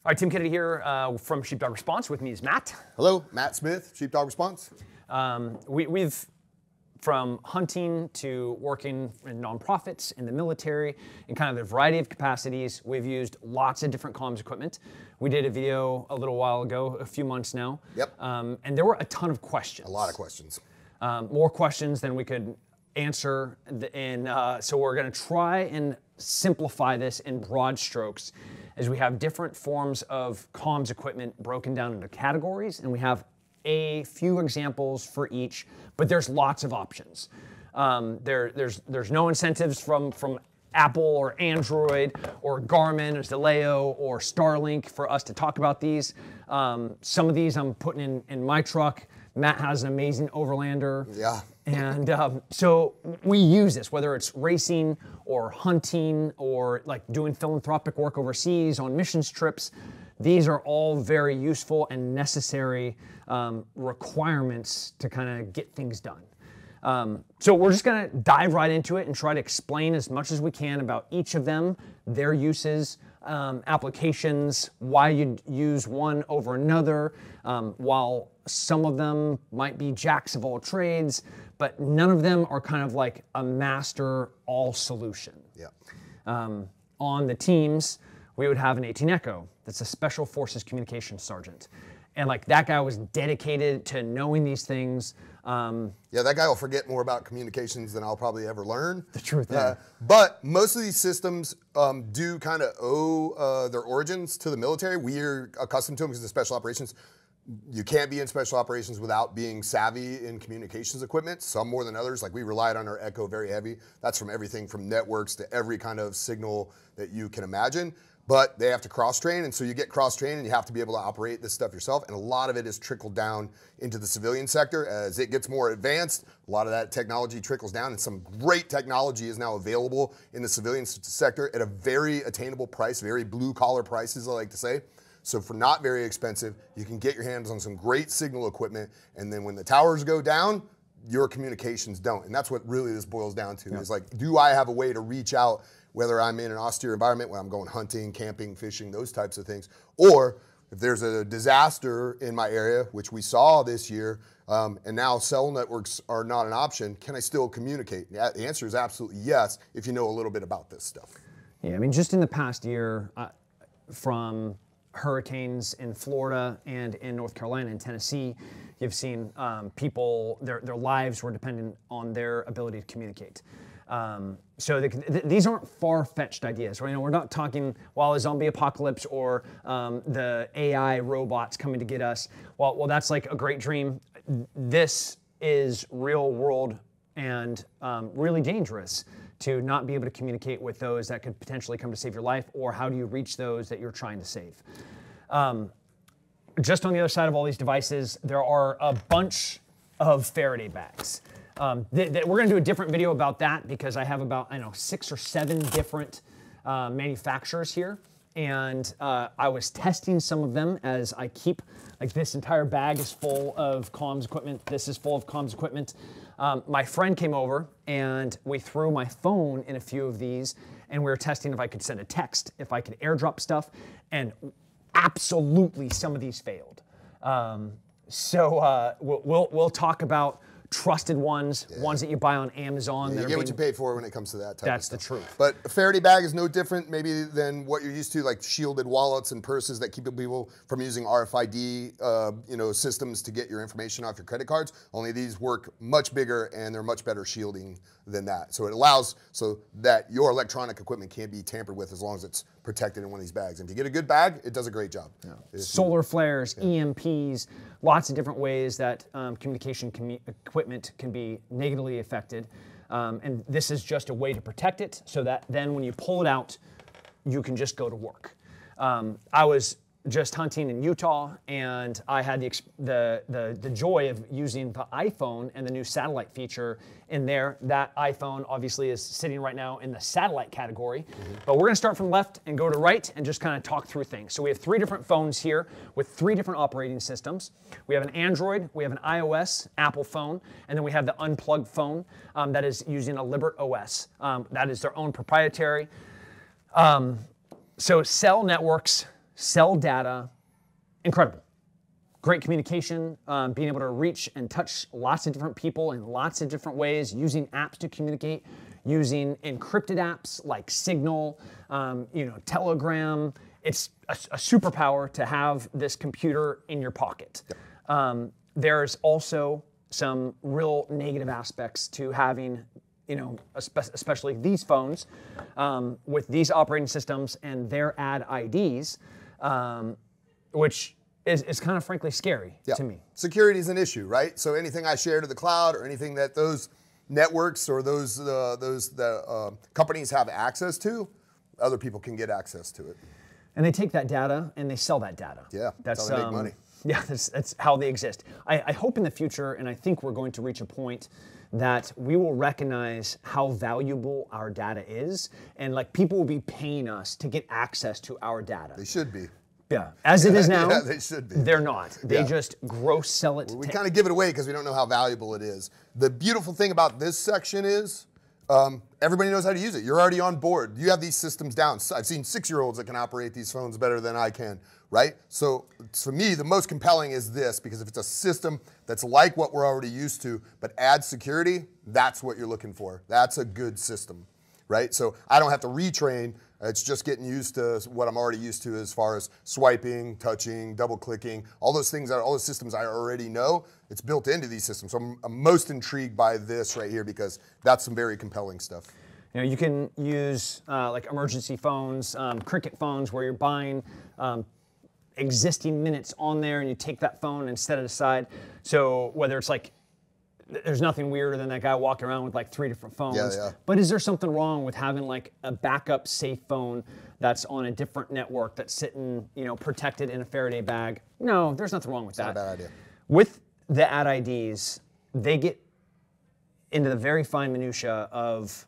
All right, Tim Kennedy here from Sheepdog Response. With me is Matt. Hello, Matt Smith, Sheepdog Response. We've, from hunting to working in nonprofits, in the military, in kind of a variety of capacities, we've used lots of different comms equipment. We did a video a little while ago, a few months now. Yep. And there were a ton of questions. A lot of questions. More questions than we could answer. So we're going to try and simplify this in broad strokes, as we have different forms of comms equipment broken down into categories, and we have a few examples for each, but there's lots of options. There's no incentives from Apple or Android or Garmin or ZOLEO or Starlink for us to talk about these. Some of these I'm putting in my truck. Matt has an amazing Overlander. Yeah. And so we use this, whether it's racing or hunting or like doing philanthropic work overseas on missions trips. These are all very useful and necessary requirements to kind of get things done. So we're just gonna dive right into it and try to explain as much as we can about each of them, their uses, applications, why you'd use one over another, while some of them might be jacks of all trades, but none of them are kind of like a master all solution. Yeah. On the teams, we would have an 18 Echo. That's a Special Forces Communications Sergeant. And like that guy was dedicated to knowing these things. Yeah, that guy will forget more about communications than I'll probably ever learn. The truth, yeah. But most of these systems do kind of owe their origins to the military. We're accustomed to them because of special operations. You can't be in special operations without being savvy in communications equipment, some more than others. Like we relied on our Echo very heavy. That's from everything from networks to every kind of signal that you can imagine. But they have to cross-train, and so you get cross-trained and you have to be able to operate this stuff yourself, and a lot of it is trickled down into the civilian sector. As it gets more advanced, a lot of that technology trickles down, and some great technology is now available in the civilian sector at a very attainable price, very blue-collar prices, I like to say. So for not very expensive, you can get your hands on some great signal equipment, and then when the towers go down, your communications don't. And that's what really this boils down to, is like, do I have a way to reach out, whether I'm in an austere environment where I'm going hunting, camping, fishing, those types of things, or if there's a disaster in my area, which we saw this year, and now cell networks are not an option, can I still communicate? The answer is absolutely yes, if you know a little bit about this stuff. Yeah, I mean, just in the past year, from hurricanes in Florida and in North Carolina and Tennessee, you've seen people, their lives were dependent on their ability to communicate. So these aren't far-fetched ideas, right? You know, we're not talking, a zombie apocalypse or the AI robots coming to get us. Well, that's like a great dream. This is real world and really dangerous to not be able to communicate with those that could potentially come to save your life, or how do you reach those that you're trying to save? Just on the other side of all these devices, there are a bunch of Faraday bags. We're gonna do a different video about that because I have about, 6 or 7 different manufacturers here. And I was testing some of them as I keep, like this entire bag is full of comms equipment. This is full of comms equipment. My friend came over and we threw my phone in a few of these, and we were testing if I could send a text, if I could airdrop stuff, and absolutely some of these failed. We'll talk about trusted ones, ones that you buy on Amazon. You get what you pay for when it comes to that type of stuff. That's the truth. But a Faraday bag is no different maybe than what you're used to, like shielded wallets and purses that keep people from using RFID systems to get your information off your credit cards. Only these work much bigger and they're much better shielding than that. So it allows so that your electronic equipment can't be tampered with as long as it's protected in one of these bags. And if you get a good bag, it does a great job. Yeah. Solar flares, EMPs, lots of different ways that communication equipment can be negatively affected. And this is just a way to protect it so that then when you pull it out, you can just go to work. I was just hunting in Utah, and I had the joy of using the iPhone and the new satellite feature in there. That iPhone obviously is sitting right now in the satellite category, but we're gonna start from left and go to right and just kind of talk through things. So we have 3 different phones here with 3 different operating systems. We have an Android, we have an iOS, Apple phone, and then we have the Unplugged phone that is using a Libert OS. That is their own proprietary. So cell networks sell data, incredible. Great communication, being able to reach and touch lots of different people in lots of different ways, using apps to communicate, using encrypted apps like Signal, Telegram. It's a superpower to have this computer in your pocket. There's also some real negative aspects to having, especially these phones with these operating systems and their ad IDs, which is kind of frankly scary to me. Security is an issue, right? So anything I share to the cloud or anything that those networks or those companies have access to, other people can get access to it. And they take that data and they sell that data. Yeah, that's how they make money. Yeah, that's how they exist. I hope in the future, and I think we're going to reach a point that we will recognize how valuable our data is, and like people will be paying us to get access to our data. They should be. Yeah, as it is now, yeah, they should be. They're not. They just gross sell it. We kind of give it away because we don't know how valuable it is. The beautiful thing about this section is everybody knows how to use it. You're already on board. You have these systems down. I've seen 6-year-olds that can operate these phones better than I can, right? So for me, the most compelling is this, because if it's a system that's like what we're already used to, but adds security, that's what you're looking for. That's a good system, right? So I don't have to retrain. It's just getting used to what I'm already used to as far as swiping, touching, double clicking, all those things, all those systems I already know. It's built into these systems. So I'm most intrigued by this right here because that's some very compelling stuff. You can use like emergency phones, cricket phones, where you're buying existing minutes on there and you take that phone and set it aside. So whether it's like, there's nothing weirder than that guy walking around with like 3 different phones. Yeah. But is there something wrong with having like a backup safe phone that's on a different network that's sitting, protected in a Faraday bag? No, there's nothing wrong with that. Not a bad idea. With the ad IDs, they get into the very fine minutia of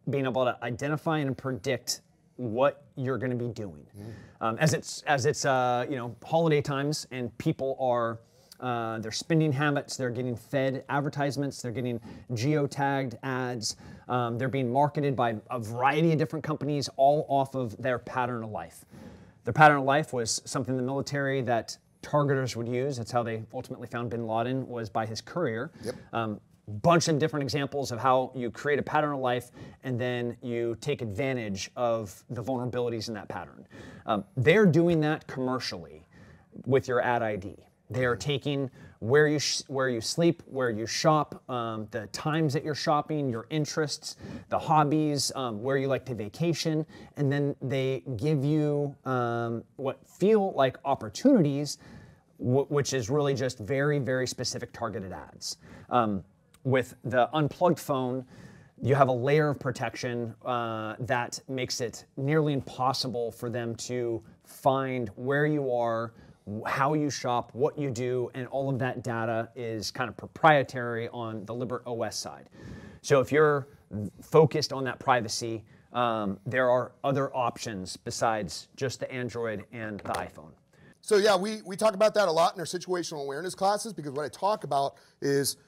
being able to identify and predict what you're going to be doing. As it's holiday times and people are their spending habits, they're getting fed advertisements, they're getting geotagged ads, they're being marketed by a variety of different companies, all off of their pattern of life. Their pattern of life was something in the military that targeters would use. That's how they ultimately found bin Laden, was by his courier. Bunch of different examples of how you create a pattern of life and then you take advantage of the vulnerabilities in that pattern. They're doing that commercially with your ad ID. They are taking where you sleep, where you shop, the times that you're shopping, your interests, the hobbies, where you like to vacation, and then they give you what feel like opportunities, which is really just very, very specific targeted ads. With the Unplugged phone, you have a layer of protection that makes it nearly impossible for them to find where you are, how you shop, what you do, and all of that data is kind of proprietary on the Liber OS side. So if you're focused on that privacy, there are other options besides just the Android and the iPhone. So yeah, we talk about that a lot in our situational awareness classes, because what I talk about is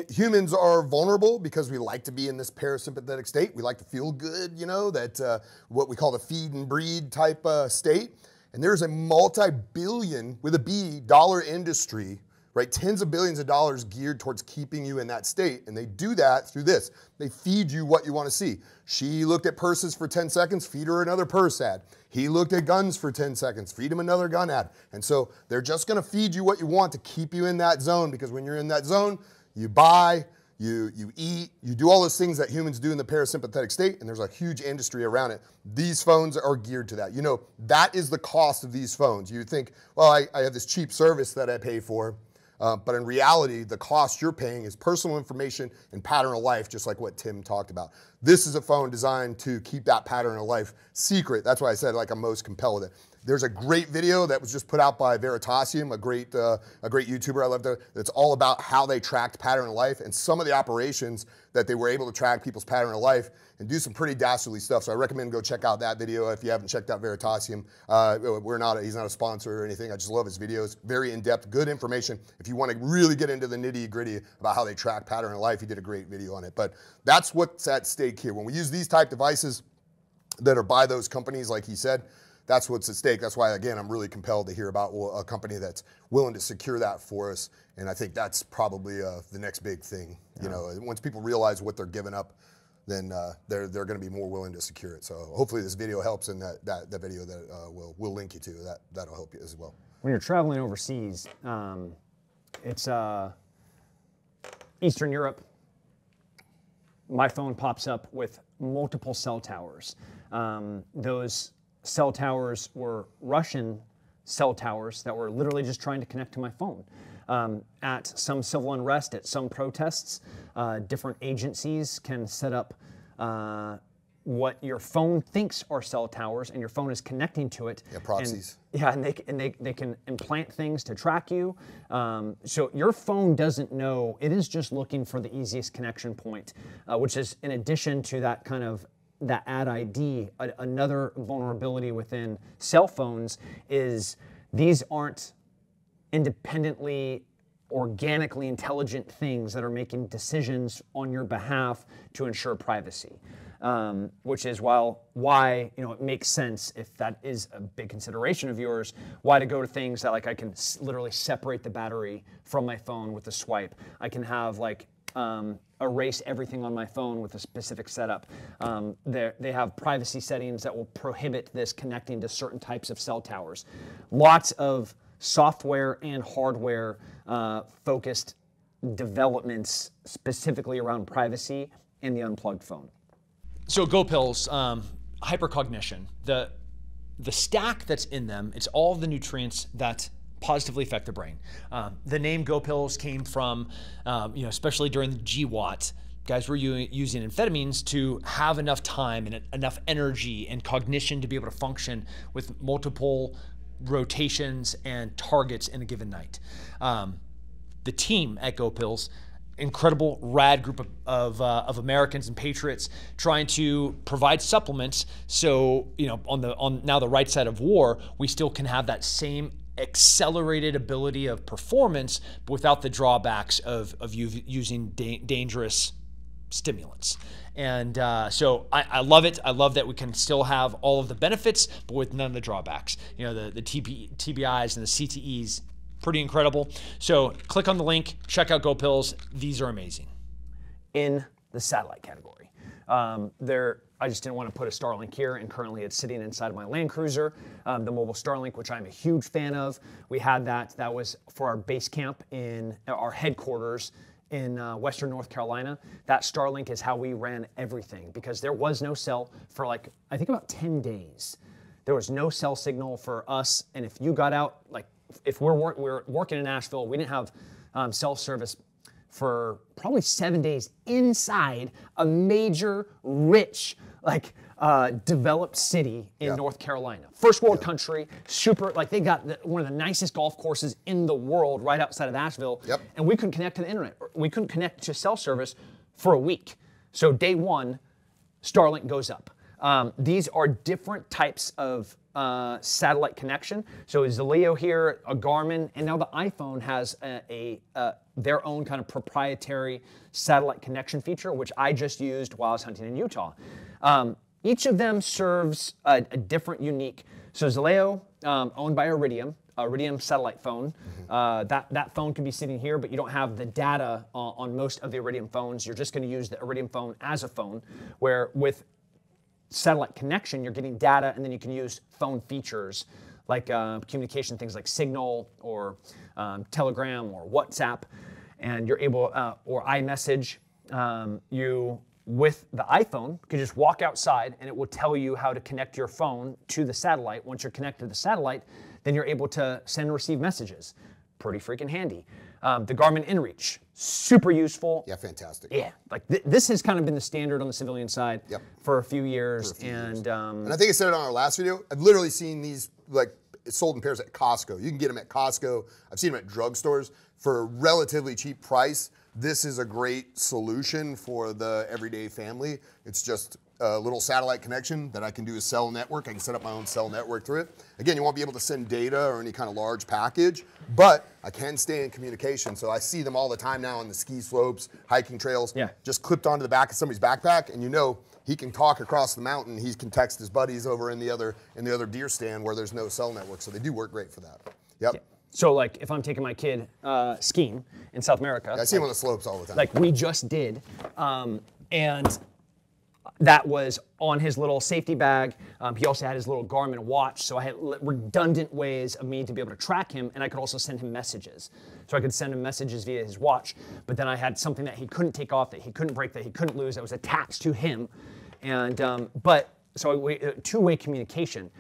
humans are vulnerable because we like to be in this parasympathetic state. We like to feel good, that what we call the feed and breed type state. And there's a multi-billion, with a B, dollar industry, right? Tens of billions of dollars geared towards keeping you in that state. And they do that through this. They feed you what you want to see. She looked at purses for 10 seconds, feed her another purse ad. He looked at guns for 10 seconds, feed him another gun ad. And so they're just going to feed you what you want to keep you in that zone, because when you're in that zone, you buy, you eat, you do all those things that humans do in the parasympathetic state, and there's a huge industry around it. These phones are geared to that. That is the cost of these phones. You think, well, I have this cheap service that I pay for, but in reality, the cost you're paying is personal information and pattern of life, just like what Tim talked about. This is a phone designed to keep that pattern of life secret. That's why I said I'm most compelled with it. There's a great video that was just put out by Veritasium, a great YouTuber I love. That's all about how they tracked pattern of life and some of the operations that they were able to track people's pattern of life and do some pretty dastardly stuff. So I recommend go check out that video if you haven't checked out Veritasium. He's not a sponsor or anything. I just love his videos. Very in-depth, good information. If you want to really get into the nitty-gritty about how they track pattern of life, he did a great video on it. But that's what's at stake here. When we use these type devices that are by those companies, like he said, that's what's at stake. That's why, again, I'm really compelled to hear about a company that's willing to secure that for us. And I think that's probably the next big thing. You know, once people realize what they're giving up, then they're going to be more willing to secure it. So hopefully this video helps, and that video that we'll link you to, that'll help you as well. When you're traveling overseas, it's Eastern Europe. My phone pops up with multiple cell towers. Those cell towers were Russian cell towers that were literally just trying to connect to my phone. At some civil unrest, at some protests, different agencies can set up what your phone thinks are cell towers, and your phone is connecting to it. Yeah, proxies. And they can implant things to track you. So your phone doesn't know, it is just looking for the easiest connection point, which is in addition to that kind of that ad ID, another vulnerability within cell phones is these aren't independently, organically intelligent things that are making decisions on your behalf to ensure privacy. Which is why it makes sense, if that is a big consideration of yours, why to go to things that like I can literally separate the battery from my phone with a swipe. I can have like erase everything on my phone with a specific setup. They have privacy settings that will prohibit this connecting to certain types of cell towers. Lots of software and hardware focused developments specifically around privacy in the unplugged phone. So GoPills, hypercognition, the stack that's in them, it's all the nutrients that positively affect the brain. The name GoPills came from, especially during the GWAT, guys were using amphetamines to have enough time and enough energy and cognition to be able to function with multiple rotations and targets in a given night. The team at GoPills, incredible rad group of Americans and patriots trying to provide supplements so on now the right side of war we still can have that same accelerated ability of performance but without the drawbacks of using dangerous stimulants. And so I love it. I love that we can still have all of the benefits but with none of the drawbacks. The TBIs and the CTEs, pretty incredible. So click on the link, check out GoPills. These are amazing. In the satellite category, I just didn't want to put a Starlink here, and currently it's sitting inside of my Land Cruiser, the mobile Starlink, which I'm a huge fan of. We had that. That was for our base camp in our headquarters in Western North Carolina. That Starlink is how we ran everything because there was no cell for I think about 10 days. There was no cell signal for us, and if you got out, if we're working in Asheville, we didn't have cell service for probably 7 days inside a major, rich, developed city in North Carolina. First world country, super, they got one of the nicest golf courses in the world right outside of Asheville, and we couldn't connect to the internet. We couldn't connect to cell service for a week. So day one, Starlink goes up. These are different types of satellite connection. So ZOLEO here, a Garmin, and now the iPhone has their own kind of proprietary satellite connection feature, which I just used while I was hunting in Utah. Each of them serves a different unique. So ZOLEO, owned by Iridium satellite phone. That phone can be sitting here, but you don't have the data on most of the Iridium phones. You're just going to use the Iridium phone as a phone, where with satellite connection, you're getting data, and then you can use phone features like communication, things like Signal or Telegram or WhatsApp, and you're able, or iMessage, you, with the iPhone, can just walk outside and it will tell you how to connect your phone to the satellite. Once you're connected to the satellite, then you're able to send and receive messages. Pretty freaking handy. The Garmin InReach, super useful. Yeah, fantastic. Yeah, this has kind of been the standard on the civilian side for a few years. And I think I said it on our last video, I've literally seen these sold in pairs at Costco. You can get them at Costco. I've seen them at drugstores for a relatively cheap price. This is a great solution for the everyday family. It's just a little satellite connection that I can do a cell network. I can set up my own cell network through it. Again, you won't be able to send data or any kind of large package, but I can stay in communication. So I see them all the time now on the ski slopes, hiking trails, just clipped onto the back of somebody's backpack, and you know he can talk across the mountain. He can text his buddies over in the other deer stand where there's no cell network. So they do work great for that. Yep. Yeah. So like if I'm taking my kid skiing in South America. I see him on the slopes all the time. Like we just did. And that was on his little safety bag. He also had his little Garmin watch. So I had redundant ways of me to be able to track him. And I could also send him messages. So I could send him messages via his watch. But then I had something that he couldn't take off, that he couldn't break, that he couldn't lose, that was attached to him. And so two-way communication.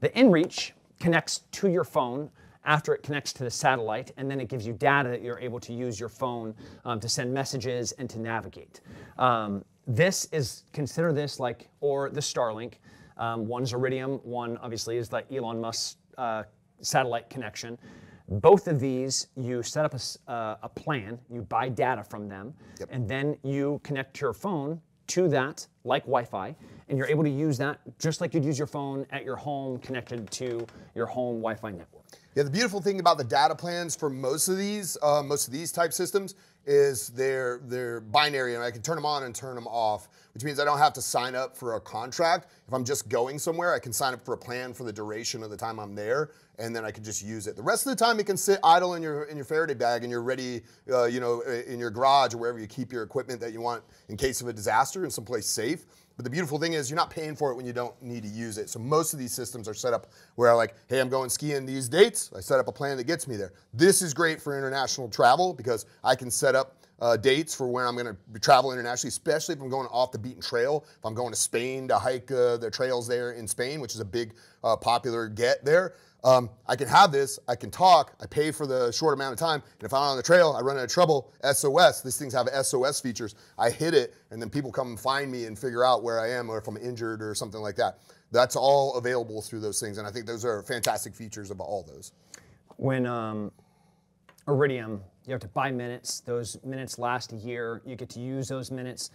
The InReach connects to your phone after it connects to the satellite, and then it gives you data that you're able to use your phone to send messages and to navigate. Consider this like, or the Starlink. One's Iridium, one obviously is the Elon Musk satellite connection. Both of these, you set up a plan, you buy data from them, and then you connect your phone to that, like Wi-Fi, and you're able to use that just like you'd use your phone at your home connected to your home Wi-Fi network. Yeah, the beautiful thing about the data plans for most of these type systems is they're binary, and I can turn them on and turn them off, which means I don't have to sign up for a contract. If I'm just going somewhere, I can sign up for a plan for the duration of the time I'm there, and then I can just use it. The rest of the time, it can sit idle in your Faraday bag, and you're ready, in your garage or wherever you keep your equipment that you want in case of a disaster in someplace safe. But the beautiful thing is you're not paying for it when you don't need to use it. So most of these systems are set up where hey, I'm going skiing these dates. I set up a plan that gets me there. This is great for international travel because I can set up dates for when I'm going to travel internationally, especially if I'm going off the beaten trail. If I'm going to Spain to hike the trails there in Spain, which is a big popular get there. I can have this, I can talk, I pay for the short amount of time, and if I'm on the trail, I run into trouble, SOS. These things have SOS features. I hit it, and then people come and find me and figure out where I am or if I'm injured or something like that. That's all available through those things, and I think those are fantastic features of all those. When Iridium, you have to buy minutes. Those minutes last a year. You get to use those minutes.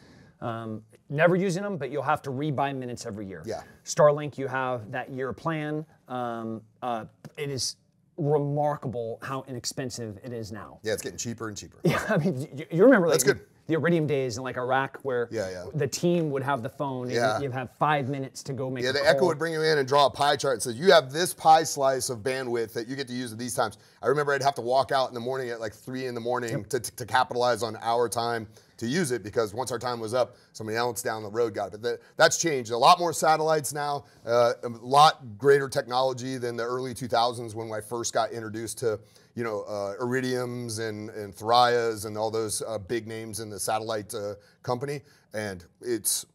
Never using them, but you'll have to rebuy minutes every year. Yeah. Starlink, you have that year plan. It is remarkable how inexpensive it is now. Yeah, it's getting cheaper and cheaper. Yeah, I mean, you remember like good. The Iridium days in like Iraq where the team would have the phone and you'd have 5 minutes to go make a call. The Echo would bring you in and draw a pie chart and say, you have this pie slice of bandwidth that you get to use at these times. I remember I'd have to walk out in the morning at like 3 in the morning to capitalize on our time to use it because once our time was up, somebody else down the road got it. But that's changed. A lot more satellites now, a lot greater technology than the early 2000s when I first got introduced to Iridiums and Thrias and all those big names in the satellite company. And it's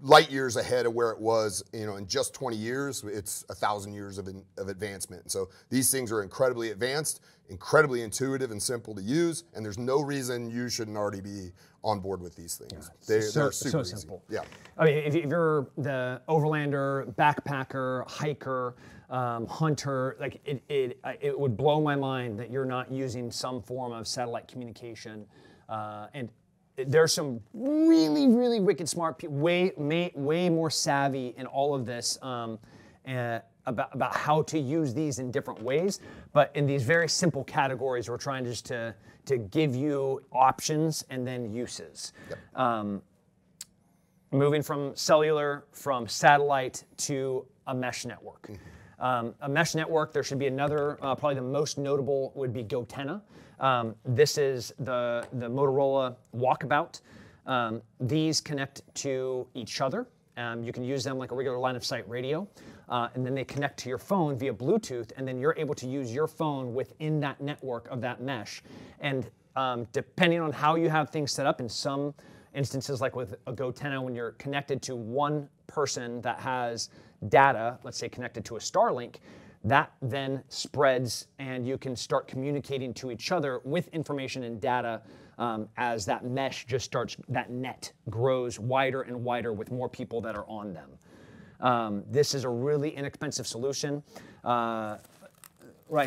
light years ahead of where it was, in just 20 years, it's 1,000 years of advancement. And so these things are incredibly advanced, incredibly intuitive and simple to use, and there's no reason you shouldn't already be on board with these things. They're super so easy. simple. Yeah. I mean, if you're the overlander, backpacker, hiker, hunter, like it would blow my mind that you're not using some form of satellite communication. And there's some really, really wicked smart people, way more savvy in all of this about how to use these in different ways. But in these very simple categories, we're trying just to give you options and then uses. Yep. Moving from cellular, from satellite to a mesh network. A mesh network, there should be another, probably the most notable would be Gotenna. This is the Motorola Walkabout. These connect to each other. You can use them like a regular line of sight radio. And then they connect to your phone via Bluetooth, and then you're able to use your phone within that network of that mesh. And depending on how you have things set up, in some instances, like with a Gotenna, when you're connected to one person that has data, let's say connected to a Starlink, that then spreads and you can start communicating to each other with information and data as that mesh just starts, that net grows wider and wider with more people that are on them. This is a really inexpensive solution. Right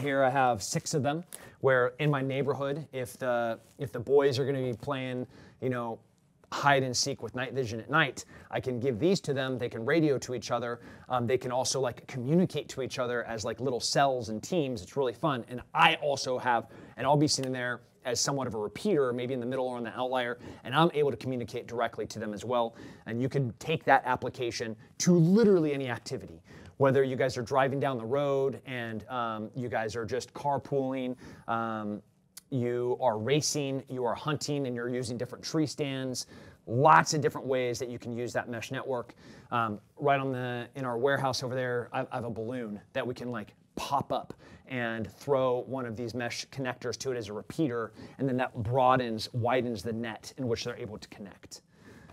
here I have 6 of them, where in my neighborhood, if the boys are going to be playing, hide and seek with night vision at night, I can give these to them. They can radio to each other. They can also like communicate to each other as like little cells and teams. It's really fun. And I also have, and I'll be sitting there as somewhat of a repeater, maybe in the middle or on the outlier, and I'm able to communicate directly to them as well. And you can take that application to literally any activity. Whether you guys are driving down the road and you guys are just carpooling, you are racing, you are hunting, and you're using different tree stands. Lots of different ways that you can use that mesh network. Right in our warehouse over there, I have a balloon that we can like pop up and throw one of these mesh connectors to it as a repeater, and then that widens the net in which they're able to connect.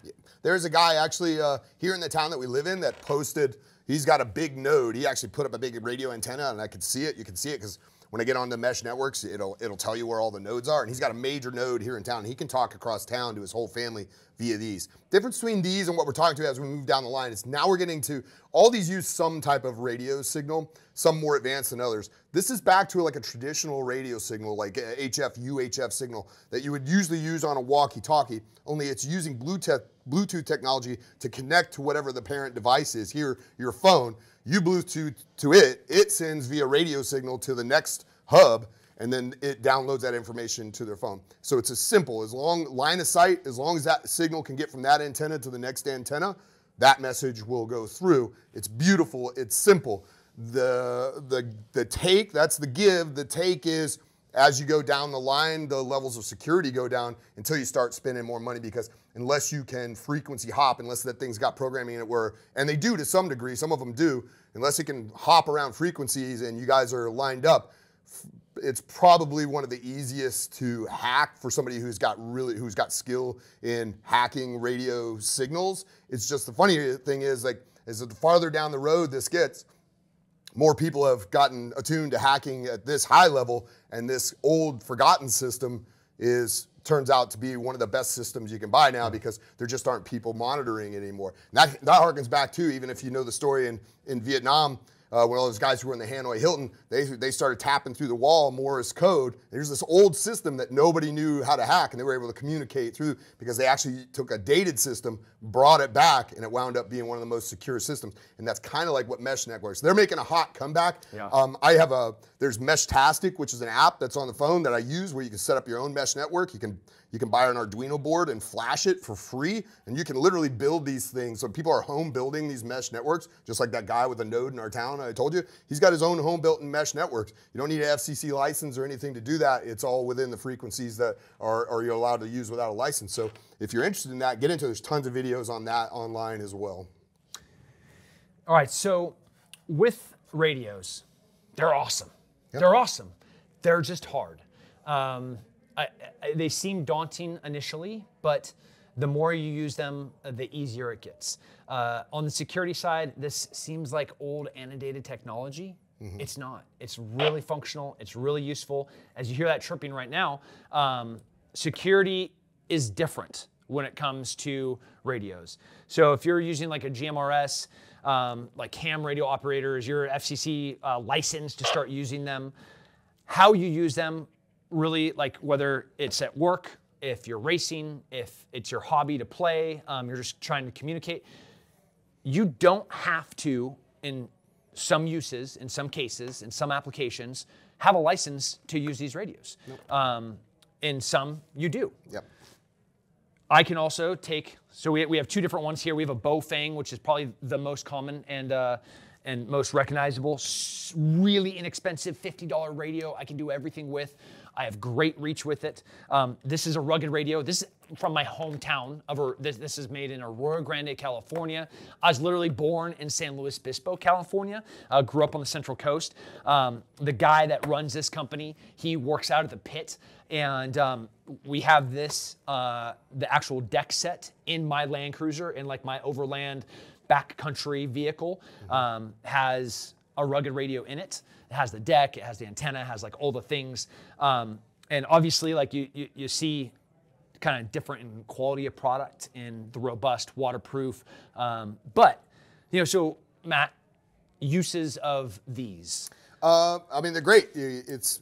Yeah. There's a guy actually here in the town that we live in that posted, he's got a big node. He actually put up a big radio antenna, and I could see it. You can see it because when I get on the mesh networks, it'll tell you where all the nodes are. And he's got a major node here in town. He can talk across town to his whole family via these. Difference between these and what we're talking to as we move down the line is now we're getting to, all these use some type of radio signal, some more advanced than others. This is back to like a traditional radio signal, like a HF, UHF signal that you would usually use on a walkie-talkie, only it's using Bluetooth technology to connect to whatever the parent device is, here, your phone. You Bluetooth to it, it sends via radio signal to the next hub, and then it downloads that information to their phone. So it's as simple, as long line of sight, as long as that signal can get from that antenna to the next antenna, that message will go through. It's beautiful, it's simple. The take, that's the give. The take is as you go down the line, the levels of security go down until you start spending more money, because unless you can frequency hop, unless that thing's got programming in it where, and they do to some degree, some of them do, unless it can hop around frequencies and you guys are lined up, it's probably one of the easiest to hack for somebody who's got skill in hacking radio signals. It's just the funny thing is, like, as the farther down the road this gets, more people have gotten attuned to hacking at this high level, and this old forgotten system turns out to be one of the best systems you can buy now, because there just aren't people monitoring it anymore. And that harkens back to, even if you know the story in Vietnam, when all those guys who were in the Hanoi Hilton, they started tapping through the wall Morse code. There's this old system that nobody knew how to hack, and they were able to communicate through, because they actually took a dated system, brought it back, and it wound up being one of the most secure systems. And that's kind of like what mesh networks. They're making a hot comeback. Yeah. There's Meshtastic, which is an app that's on the phone that I use, where you can set up your own mesh network. You can buy an Arduino board and flash it for free, and you can literally build these things. So people are home building these mesh networks, just like that guy with a node in our town I told you. He's got his own home built in mesh networks. You don't need an FCC license or anything to do that. It's all within the frequencies that are you're allowed to use without a license. So if you're interested in that, get into it. There's tons of videos on that online as well. All right, so with radios, they're awesome. Yep. They're awesome. They're just hard. They seem daunting initially, but the more you use them, the easier it gets. On the security side, this seems like old, antiquated technology. Mm-hmm. It's not. It's really functional. It's really useful. As you hear that chirping right now, security is different when it comes to radios. So if you're using like a GMRS, like ham radio operators, you're FCC licensed to start using them. How you use them, really, like whether it's at work, if you're racing, if it's your hobby to play, you're just trying to communicate, you don't have to, in some uses, in some cases, in some applications, have a license to use these radios. Nope. In some, you do. Yep. I can also take, so we have two different ones here. We have a Baofeng, which is probably the most common and most recognizable, really inexpensive $50 radio I can do everything with. I have great reach with it. This is a rugged radio. This is from my hometown. This is made in Arroyo Grande, California. I was literally born in San Luis Obispo, California. Grew up on the Central Coast. The guy that runs this company, he works out of the pit. And we have this, the actual deck set in my Land Cruiser, in like my overland backcountry vehicle, has a rugged radio in it. It has the deck, it has the antenna, it has like all the things. And obviously, like you see kind of different in quality of product, in the robust, waterproof. But, you know, so Matt, uses of these. I mean, they're great. It's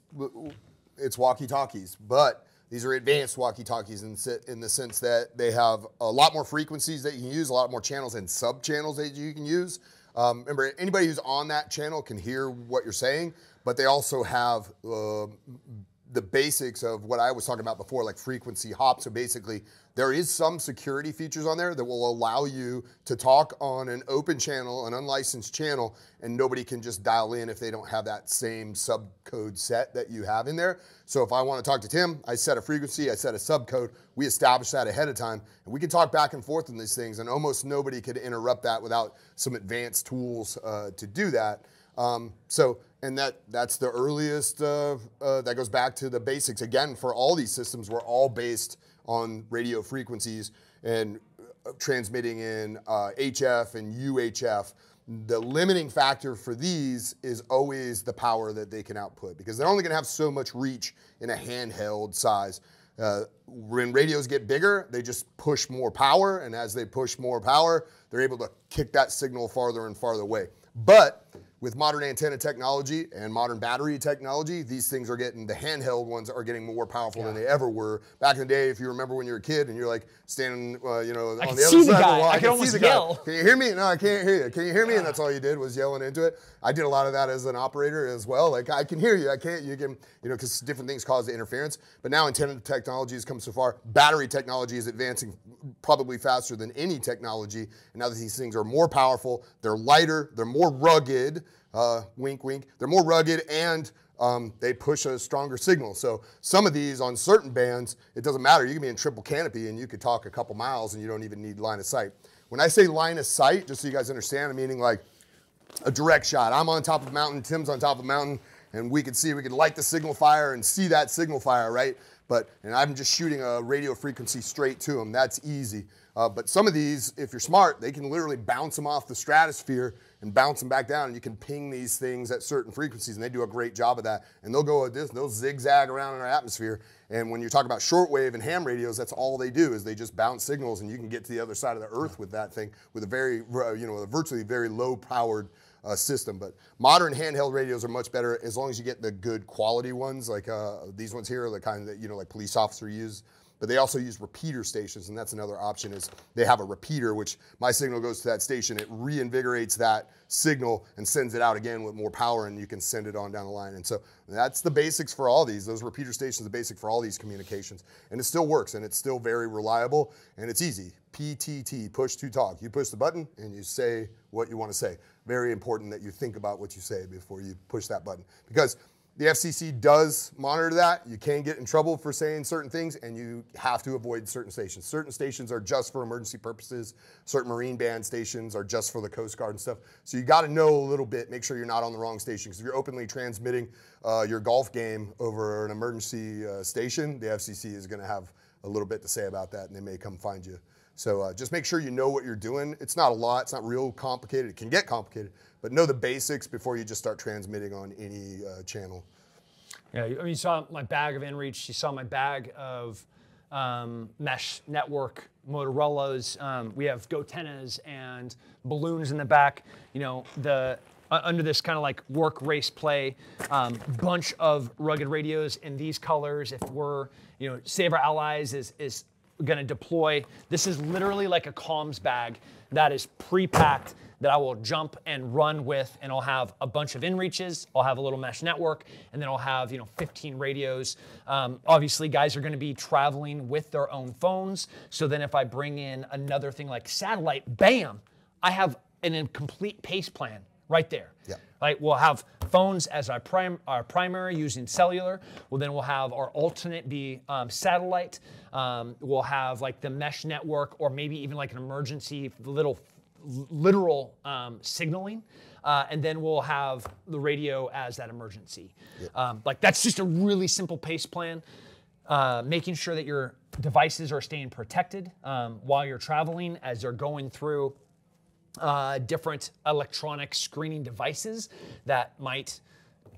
walkie-talkies, but These are advanced walkie-talkies in the sense that they have a lot more frequencies that you can use, a lot more channels and sub-channels that you can use. Remember, anybody who's on that channel can hear what you're saying, but they also have the basics of what I was talking about before, like frequency hop. So basically, there is some security features on there that will allow you to talk on an open channel, an unlicensed channel, and nobody can just dial in if they don't have that same subcode set that you have in there. So if I want to talk to Tim, I set a frequency, I set a subcode, we establish that ahead of time, and we can talk back and forth on these things, and almost nobody could interrupt that without some advanced tools to do that. And that's the earliest, that goes back to the basics. Again, for all these systems, we're all based on radio frequencies and transmitting in HF and UHF. The limiting factor for these is always the power that they can output, because they're only gonna have so much reach in a handheld size. When radios get bigger, they just push more power, and as they push more power, they're able to kick that signal farther and farther away. But with modern antenna technology and modern battery technology, these things are getting, the handheld ones are getting more powerful than they ever were. Back in the day, if you remember when you were a kid and you're like standing, you know, on the other side of the wall, I can see the guy. Can you hear me? No, I can't hear you. Can you hear me? And that's all you did was yelling into it. I did a lot of that as an operator as well. Like, I can hear you. I can't, you can, you know, because different things cause the interference. But now antenna technology has come so far. Battery technology is advancing probably faster than any technology. And now that these things are more powerful, they're lighter, they're more rugged. Wink, wink. They're more rugged, and they push a stronger signal. So some of these on certain bands, it doesn't matter. You can be in triple canopy and you could talk a couple miles and you don't even need line of sight. When I say line of sight, just so you guys understand, I'm meaning like a direct shot. I'm on top of a mountain, Tim's on top of a mountain, and we could light the signal fire and see that signal fire, right? And I'm just shooting a radio frequency straight to them. That's easy. But some of these, if you're smart, they can literally bounce them off the stratosphere and bounce them back down, and you can ping these things at certain frequencies, and they do a great job of that. And they'll go, they'll zigzag around in our atmosphere. And when you're talking about shortwave and ham radios, that's all they do is they just bounce signals, and you can get to the other side of the earth with that thing with a very, a virtually very low-powered system. But modern handheld radios are much better as long as you get the good quality ones, like these ones here are the kind that, like police officers use. But they also use repeater stations, and that's another option is they have a repeater, which my signal goes to that station. It reinvigorates that signal and sends it out again with more power, and you can send it on down the line. And so that's the basics for all these. Those repeater stations are the basic for all these communications. And it still works, and it's still very reliable, and it's easy. PTT, push to talk. You push the button, and you say what you want to say. Very important that you think about what you say before you push that button. Because the FCC does monitor that. You can get in trouble for saying certain things, and you have to avoid certain stations. Certain stations are just for emergency purposes. Certain Marine Band stations are just for the Coast Guard and stuff. So you got to know a little bit, make sure you're not on the wrong station. Because if you're openly transmitting your golf game over an emergency station, the FCC is going to have a little bit to say about that, and they may come find you. So just make sure you know what you're doing. It's not a lot. It's not real complicated. It can get complicated, but know the basics before you just start transmitting on any channel. Yeah, you saw my bag of InReach. You saw my bag of mesh network Motorola's. We have GoTennas and balloons in the back. Under this kind of like work, race, play, bunch of rugged radios in these colors. If we're, Save Our Allies is going to deploy. This is literally like a comms bag that is pre-packed that I will jump and run with, and I'll have a bunch of InReaches, I'll have a little mesh network, and then I'll have 15 radios. Obviously, guys are going to be traveling with their own phones, so then if I bring in another thing like Satellite, bam, I have an incomplete pace plan right there. Yeah. Right, we'll have phones as our primary using cellular. Well, then we'll have our alternate be satellite. We'll have like the mesh network, or maybe even like an emergency literal signaling. And then we'll have the radio as that emergency. Yeah. Like that's just a really simple pace plan. Making sure that your devices are staying protected while you're traveling as they're going through different electronic screening devices that might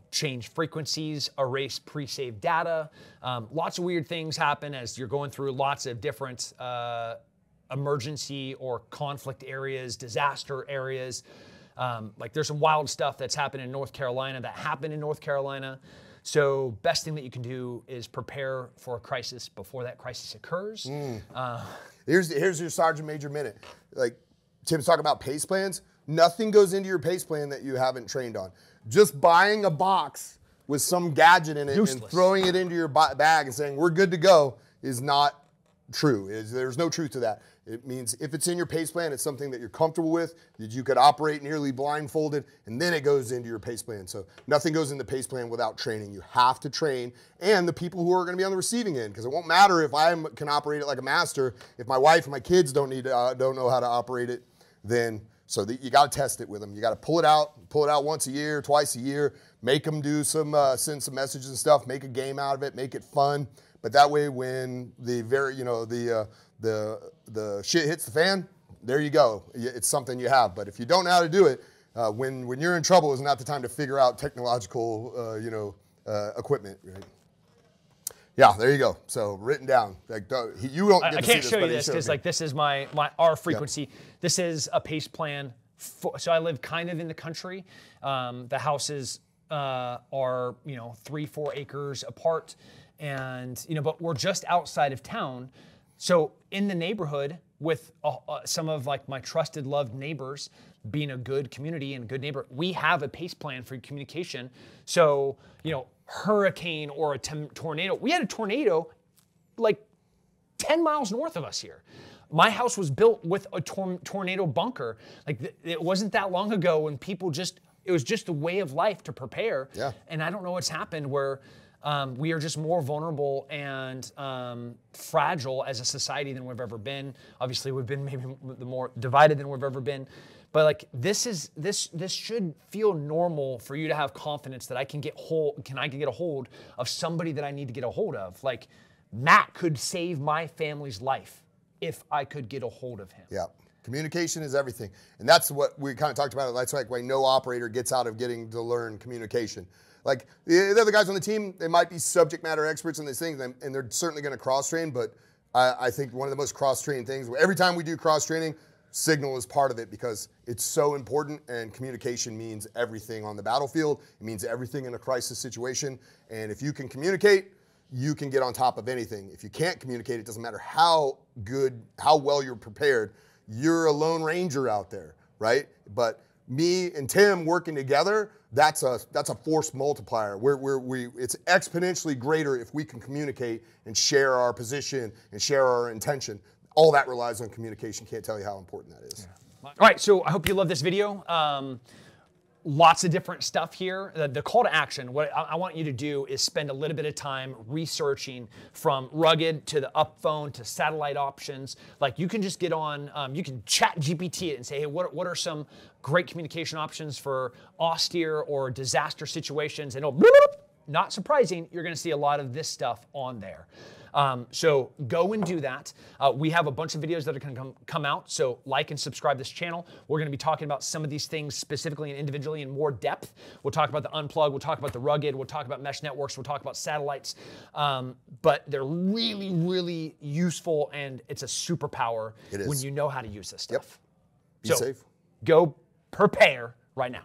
change frequencies, erase pre-saved data. Lots of weird things happen as you're going through lots of different emergency or conflict areas, disaster areas. Like there's some wild stuff that's happened in North Carolina that happened in North Carolina. So best thing that you can do is prepare for a crisis before that crisis occurs. Here's your Sergeant Major minute. Like Tim's talking about pace plans. Nothing goes into your pace plan that you haven't trained on. Just buying a box with some gadget in it and throwing it into your bag and saying we're good to go is not true. There's no truth to that. It means if it's in your pace plan, it's something that you're comfortable with, that you could operate nearly blindfolded, and then it goes into your pace plan. So nothing goes in the pace plan without training. You have to train, and the people who are going to be on the receiving end, because it won't matter if I can operate it like a master. If my wife and my kids don't know how to operate it, then you got to test it with them. You got to pull it out once a year, twice a year, make them do send some messages and stuff, make a game out of it, make it fun. But that way, when the shit hits the fan, there you go. It's something you have. But if you don't know how to do it, when you're in trouble, is not the time to figure out technological, equipment. Right? Yeah, there you go. So written down. Like you don't. I can't show you this because like this is our frequency. Yep. This is a pace plan. So I live kind of in the country. The houses are 3-4 acres apart. And, but we're just outside of town. So in the neighborhood with some of like my trusted, loved neighbors, being a good community and a good neighbor, we have a pace plan for communication. So, hurricane or a tornado. We had a tornado like 10 miles north of us here. My house was built with a tornado bunker. Like it wasn't that long ago when people it was just a way of life to prepare. Yeah. And I don't know what's happened where we are just more vulnerable and fragile as a society than we've ever been. Obviously, we've been maybe the more divided than we've ever been. But like this should feel normal for you to have confidence that I can get a hold of somebody that I need to get a hold of. Like Matt could save my family's life if I could get a hold of him. Yeah. Communication is everything. And that's what we kind of talked about. That's like why no operator gets out of getting to learn communication. Like the other guys on the team, they might be subject matter experts in these things, and they're certainly going to cross-train, but I think one of the most cross-trained things, every time we do cross-training, signal is part of it because it's so important, and communication means everything on the battlefield. It means everything in a crisis situation, and if you can communicate, you can get on top of anything. If you can't communicate, it doesn't matter how well you're prepared, you're a lone ranger out there, right? But me and Tim working together, that's a force multiplier. It's exponentially greater if we can communicate and share our position and share our intention. All that relies on communication. Can't tell you how important that is. Yeah. All right, so I hope you love this video. Lots of different stuff here. The call to action, what I want you to do is spend a little bit of time researching from rugged to the up phone to satellite options. Like you can just get on, you can chat GPT it and say, hey, what are some great communication options for austere or disaster situations? And it'll, not surprising, you're gonna see a lot of this stuff on there. So go and do that. We have a bunch of videos that are going to come out, so like and subscribe to this channel. We're going to be talking about some of these things specifically and individually in more depth. We'll talk about the unplug, we'll talk about the rugged, we'll talk about mesh networks, we'll talk about satellites. But they're really, really useful, and it's a superpower when you know how to use this stuff. Yep. Be safe. Go prepare right now.